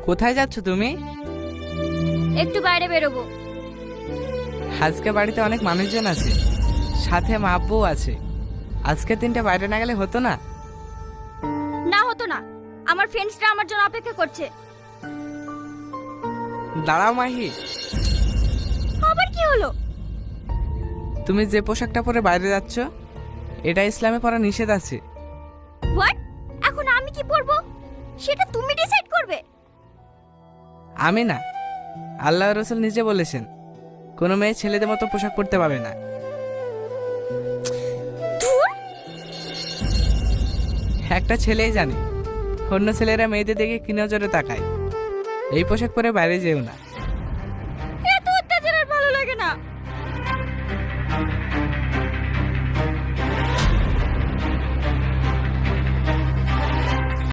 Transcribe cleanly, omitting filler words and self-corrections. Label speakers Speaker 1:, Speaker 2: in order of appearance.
Speaker 1: কোথায় যাচ্ছ তুমি?
Speaker 2: একটু বাইরে বেরোবো।
Speaker 1: আজকে বাড়িতে অনেক মানুষজন আছে, সাথে মা আব্বুও আছে। আজকে দিনটা বাইরে না গেলে হতো না?
Speaker 2: না হতো না, আমার ফ্রেন্ডসরা আমার জন্য অপেক্ষা করছে।
Speaker 1: দাঁড়াও মাহি,
Speaker 2: আবার কি হলো?
Speaker 1: তুমি যে পোশাকটা পরে বাইরে যাচ্ছ এটা ইসলামে পরা নিষেধ আছে।
Speaker 2: হোয়াট? এখন আমি কি পরবো সেটা তুমি ডিসাইড করবে?
Speaker 1: আমি না, আল্লাহ রসুল নিজে বলেছেন কোনো মেয়ে ছেলেদের মতো পোশাক পরতে পারবে না।
Speaker 2: ধুর,
Speaker 1: একটা ছেলেই জানে অন্য ছেলেরা মেয়েদের দিকে কি নজরে তাকায়। এই পোশাক পরে বাইরে যেও না।